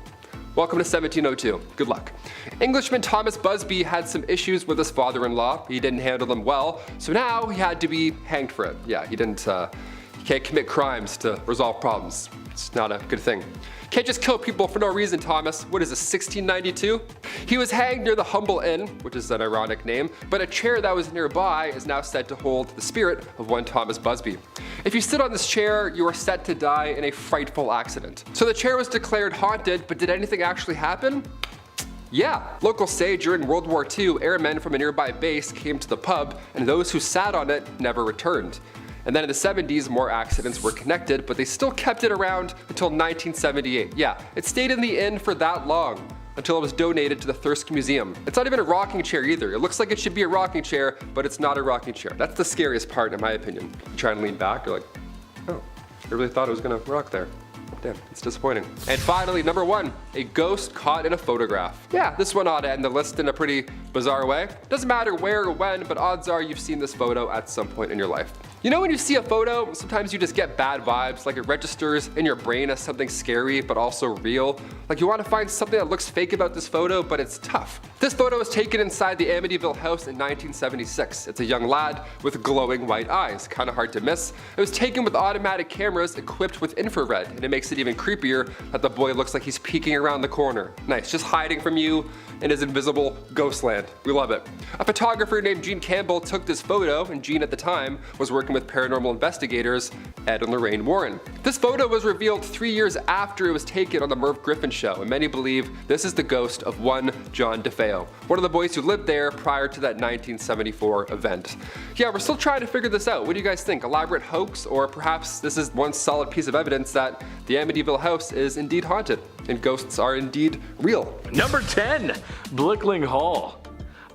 Speaker 1: Welcome to 1702. Good luck. Englishman Thomas Busby had some issues with his father-in-law. He didn't handle them well, so now he had to be hanged for it. Yeah, he can't commit crimes to resolve problems. It's not a good thing. Can't just kill people for no reason, Thomas. What is this, 1692? He was hanged near the Humble Inn, which is an ironic name, but a chair that was nearby is now said to hold the spirit of one Thomas Busby. If you sit on this chair, you are set to die in a frightful accident. So the chair was declared haunted, but did anything actually happen? Yeah, locals say during World War II, airmen from a nearby base came to the pub, and those who sat on it never returned. And then in the 70s, more accidents were connected, but they still kept it around until 1978. Yeah, it stayed in the inn for that long, until it was donated to the Thirsk Museum. It's not even a rocking chair either. It looks like it should be a rocking chair, but it's not a rocking chair. That's the scariest part in my opinion. You try and lean back, you're like, oh, I really thought it was gonna rock there. Damn, it's disappointing. And finally, number 1, a ghost caught in a photograph. Yeah, this one ought to end the list in a pretty bizarre way. Doesn't matter where or when, but odds are you've seen this photo at some point in your life. You know when you see a photo, sometimes you just get bad vibes, like it registers in your brain as something scary but also real. Like you want to find something that looks fake about this photo, but it's tough. This photo was taken inside the Amityville house in 1976. It's a young lad with glowing white eyes, kind of hard to miss. It was taken with automatic cameras equipped with infrared, and it makes it even creepier that the boy looks like he's peeking around the corner. Nice, just hiding from you in his invisible ghost land. We love it. A photographer named Gene Campbell took this photo, and Gene at the time was working with paranormal investigators Ed and Lorraine Warren. This photo was revealed 3 years after it was taken on the Merv Griffin show, and many believe this is the ghost of one John DeFeo, one of the boys who lived there prior to that 1974 event. Yeah, we're still trying to figure this out. What do you guys think? Elaborate hoax, or perhaps this is one solid piece of evidence that the Amityville house is indeed haunted and ghosts are indeed real?
Speaker 4: Number 10, Blickling Hall.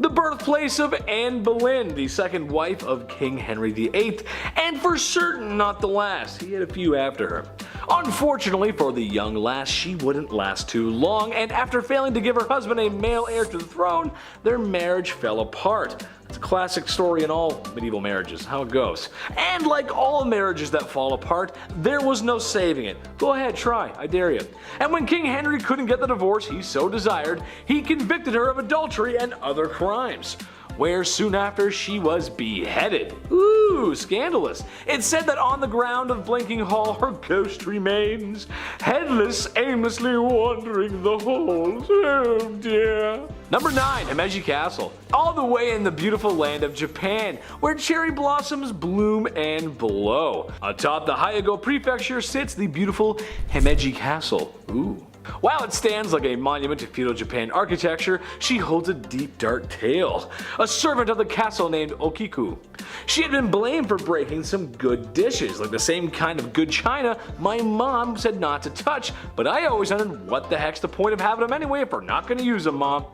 Speaker 4: The birthplace of Anne Boleyn, the second wife of King Henry VIII, and for certain not the last. He had a few after her. Unfortunately for the young lass, she wouldn't last too long, and after failing to give her husband a male heir to the throne, their marriage fell apart. It's a classic story in all medieval marriages, how it goes. And like all marriages that fall apart, there was no saving it. Go ahead, try, I dare you. And when King Henry couldn't get the divorce he so desired, he convicted her of adultery and other crimes, where soon after she was beheaded. Ooh, scandalous. It's said that on the ground of Blinking Hall her ghost remains, headless, aimlessly wandering the halls. Oh dear. Number 9, Himeji Castle. All the way in the beautiful land of Japan, where cherry blossoms bloom and blow. Atop the Hyogo Prefecture sits the beautiful Himeji Castle. Ooh. While it stands like a monument to feudal Japan architecture, she holds a deep dark tale. A servant of the castle named Okiku. She had been blamed for breaking some good dishes, like the same kind of good china my mom said not to touch, but I always wondered what the heck's the point of having them anyway if we're not going to use them, Mom.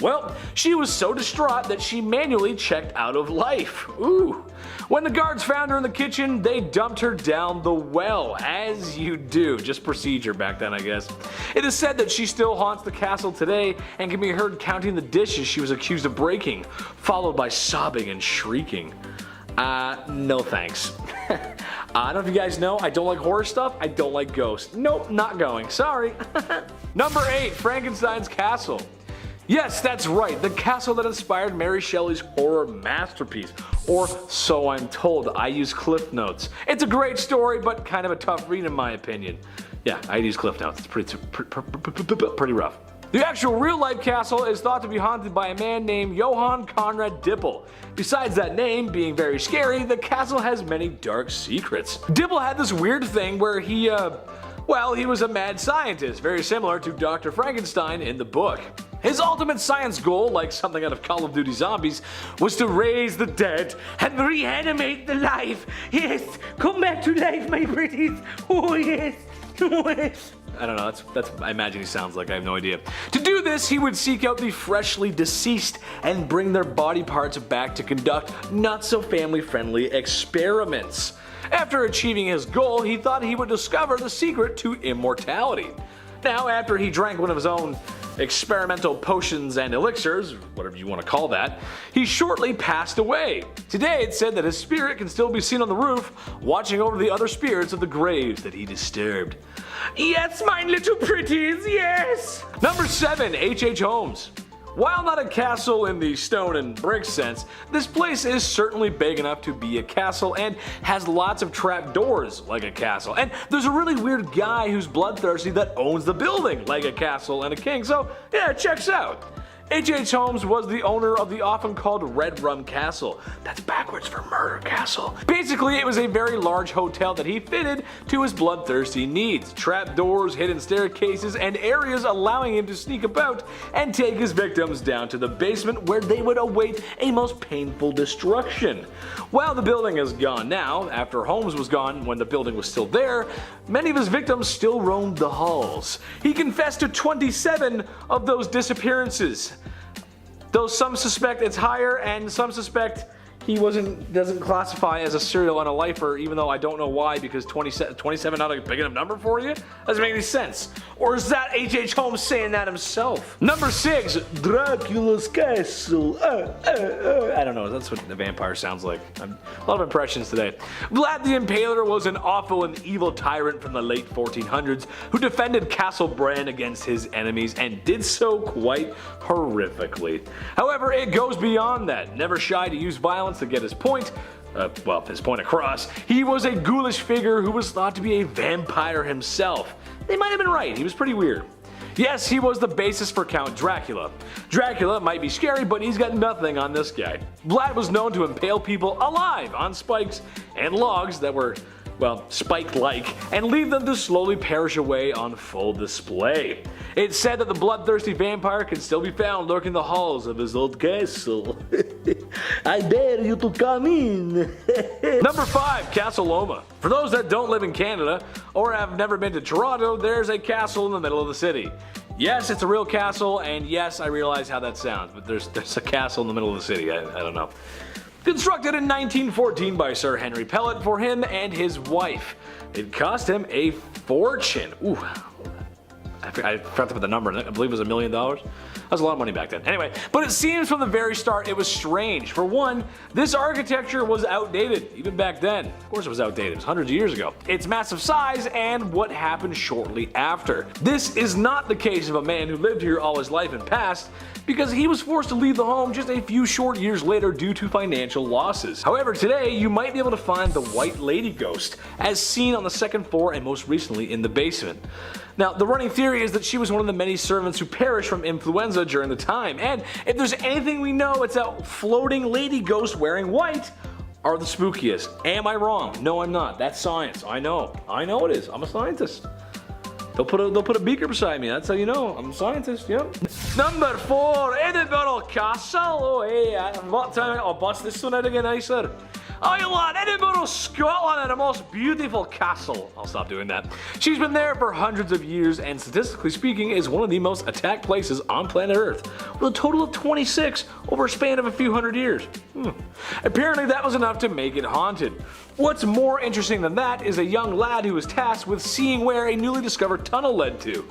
Speaker 4: Well, she was so distraught that she manually checked out of life. Ooh. When the guards found her in the kitchen, they dumped her down the well, as you do. Just procedure back then, I guess. It is said that she still haunts the castle today and can be heard counting the dishes she was accused of breaking, followed by sobbing and shrieking. No thanks. I don't know if you guys know, I don't like horror stuff, I don't like ghosts. Nope, not going, sorry. Number 8, Frankenstein's Castle. Yes, that's right, the castle that inspired Mary Shelley's horror masterpiece, or so I'm told. I use Cliff Notes. It's a great story, but kind of a tough read in my opinion. Yeah, I use Cliff Notes, it's pretty rough. The actual real-life castle is thought to be haunted by a man named Johann Conrad Dippel. Besides that name being very scary, the castle has many dark secrets. Dippel had this weird thing where he was a mad scientist, very similar to Dr. Frankenstein in the book. His ultimate science goal, like something out of Call of Duty Zombies, was to raise the dead and reanimate the life. Yes, come back to life, my pretties. Oh yes, oh yes. I don't know, that's I imagine he sounds like, I have no idea. To do this, he would seek out the freshly deceased and bring their body parts back to conduct not so family friendly experiments. After achieving his goal, he thought he would discover the secret to immortality. Now, after he drank one of his own experimental potions and elixirs, whatever you want to call that, he shortly passed away. Today it's said that his spirit can still be seen on the roof, watching over the other spirits of the graves that he disturbed. Yes, my little pretties, yes! Number 7, H.H. Holmes. While not a castle in the stone and brick sense, this place is certainly big enough to be a castle and has lots of trap doors like a castle. And there's a really weird guy who's bloodthirsty that owns the building like a castle and a king, so yeah, it checks out. H.H. Holmes was the owner of the often called Red Rum Castle. That's backwards for Murder Castle. Basically, it was a very large hotel that he fitted to his bloodthirsty needs. Trapdoors, hidden staircases, and areas allowing him to sneak about and take his victims down to the basement where they would await a most painful destruction. While the building is gone now, after Holmes was gone when the building was still there, many of his victims still roamed the halls. He confessed to 27 of those disappearances. Though some suspect it's higher and some suspect he doesn't classify as a serial unalifer, even though I don't know why, because 27 not a big enough number for you? Doesn't make any sense. Or is that H.H. Holmes saying that himself? Number 6, Dracula's Castle. I don't know, that's what the vampire sounds like. A lot of impressions today. Vlad the Impaler was an awful and evil tyrant from the late 1400s who defended Castle Bran against his enemies and did so quite horrifically. However, it goes beyond that. Never shy to use violence to get his point, his point across, he was a ghoulish figure who was thought to be a vampire himself. They might have been right, he was pretty weird. Yes, he was the basis for Count Dracula. Dracula might be scary, but he's got nothing on this guy. Vlad was known to impale people alive on spikes and logs that were, well, spike-like, and leave them to slowly perish away on full display. It's said that the bloodthirsty vampire can still be found lurking the halls of his old castle. I dare you to come in. Number 5, Castle Loma. For those that don't live in Canada or have never been to Toronto, there's a castle in the middle of the city. Yes, it's a real castle, and yes, I realize how that sounds, but there's a castle in the middle of the city. I don't know. Constructed in 1914 by Sir Henry Pellet for him and his wife. It cost him a fortune. Ooh, I forgot to put the number in it. I believe it was $1 million. That was a lot of money back then. Anyway, but it seems from the very start it was strange. For one, this architecture was outdated, even back then. Of course it was outdated, it was hundreds of years ago. Its massive size and what happened shortly after. This is not the case of a man who lived here all his life and passed, because he was forced to leave the home just a few short years later due to financial losses. However, today you might be able to find the White Lady ghost, as seen on the second floor and most recently in the basement. Now, the running theory is that she was one of the many servants who perished from influenza during the time, and if there's anything we know, it's that floating lady ghosts wearing white are the spookiest. Am I wrong? No, I'm not. That's science. I know it is. I'm a scientist. They'll put a beaker beside me. That's how you know. I'm a scientist, yep. Number 4, Edinburgh Castle. Oh, hey, what time? I'll bust this one out again nicer. Oh, you lad, Edinburgh, Scotland, and a most beautiful castle. I'll stop doing that. She's been there for hundreds of years, and statistically speaking, is one of the most attacked places on planet Earth, with a total of 26 over a span of a few hundred years. Apparently, that was enough to make it haunted. What's more interesting than that is a young lad who was tasked with seeing where a newly discovered tunnel led to.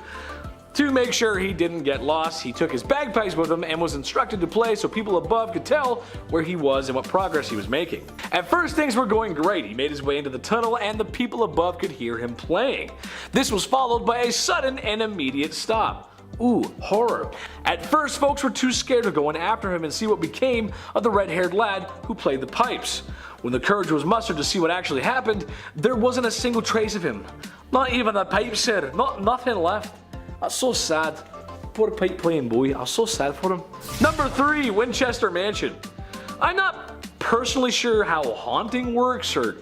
Speaker 4: To make sure he didn't get lost, he took his bagpipes with him and was instructed to play so people above could tell where he was and what progress he was making. At first things were going great. He made his way into the tunnel and the people above could hear him playing. This was followed by a sudden and immediate stop. Ooh, horror. At first folks were too scared to go in after him and see what became of the red-haired lad who played the pipes. When the courage was mustered to see what actually happened, there wasn't a single trace of him. Not even the pipes, sir. Nothing left. That's so sad. Poor pipe playing boy. I was so sad for him. Number 3, Winchester Mansion. I'm not personally sure how haunting works or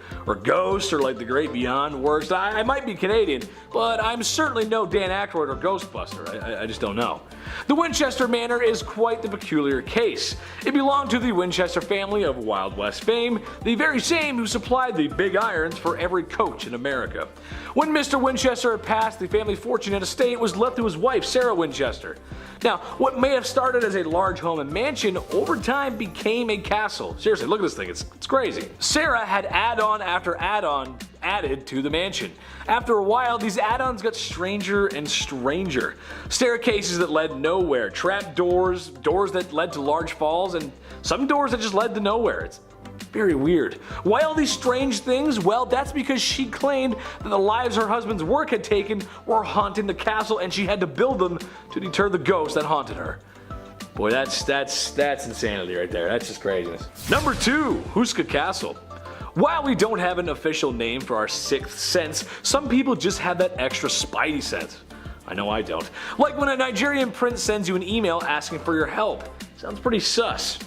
Speaker 4: ghosts or like the great beyond works. I might be Canadian, but I'm certainly no Dan Aykroyd or Ghostbuster. I just don't know. The Winchester Manor is quite the peculiar case. It belonged to the Winchester family of Wild West fame, the very same who supplied the big irons for every coach in America. When Mr. Winchester had passed, the family fortune and estate was left to his wife, Sarah Winchester. Now, what may have started as a large home and mansion over time became a castle. Seriously, look at this thing, it's crazy. Sarah had add-on after add-on added to the mansion. After a while, these add-ons got stranger and stranger. Staircases that led nowhere, trap doors, doors that led to large falls, and some doors that just led to nowhere. It's very weird. Why all these strange things? Well, that's because she claimed that the lives her husband's work had taken were haunting the castle and she had to build them to deter the ghosts that haunted her. Boy, that's insanity right there. That's just craziness. Number 2, Huska Castle. While we don't have an official name for our sixth sense, some people just have that extra spidey sense. I know I don't. Like when a Nigerian prince sends you an email asking for your help. Sounds pretty sus.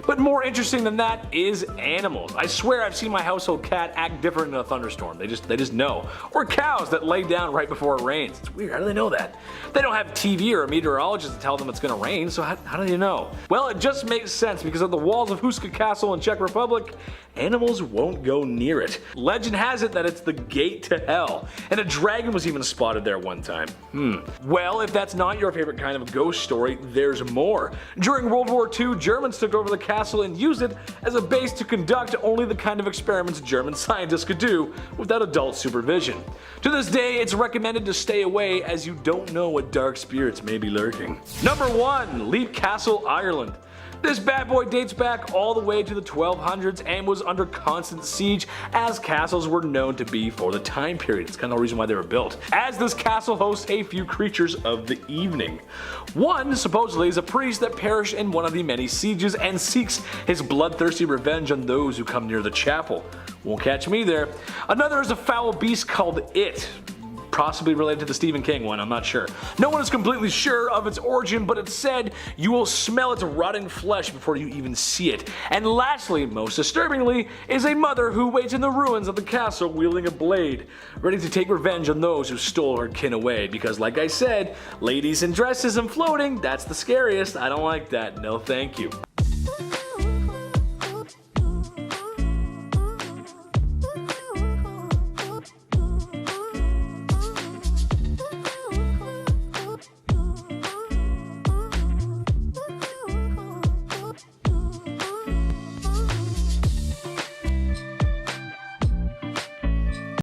Speaker 4: But more interesting than that is animals. I swear I've seen my household cat act different in a thunderstorm. They just know. Or cows that lay down right before it rains. It's weird, how do they know that? They don't have TV or a meteorologist to tell them it's gonna rain, so how do they know? Well, it just makes sense because of the walls of Huska Castle in Czech Republic, animals won't go near it. Legend has it that it's the gate to hell, and a dragon was even spotted there one time. Well, if that's not your favorite kind of ghost story, there's more. During World War II, Germans took over the castle and used it as a base to conduct only the kind of experiments German scientists could do without adult supervision. To this day, it's recommended to stay away as you don't know what dark spirits may be lurking. Number 1, Leap Castle, Ireland. This bad boy dates back all the way to the 1200s and was under constant siege as castles were known to be for the time period. It's kind of the reason why they were built. As this castle hosts a few creatures of the evening. One supposedly is a priest that perished in one of the many sieges and seeks his bloodthirsty revenge on those who come near the chapel. Won't catch me there. Another is a foul beast called It. Possibly related to the Stephen King one, I'm not sure. No one is completely sure of its origin, but it's said you will smell its rotting flesh before you even see it. And lastly, most disturbingly, is a mother who waits in the ruins of the castle wielding a blade, ready to take revenge on those who stole her kin away. Because like I said, ladies in dresses and floating, that's the scariest. I don't like that, no thank you.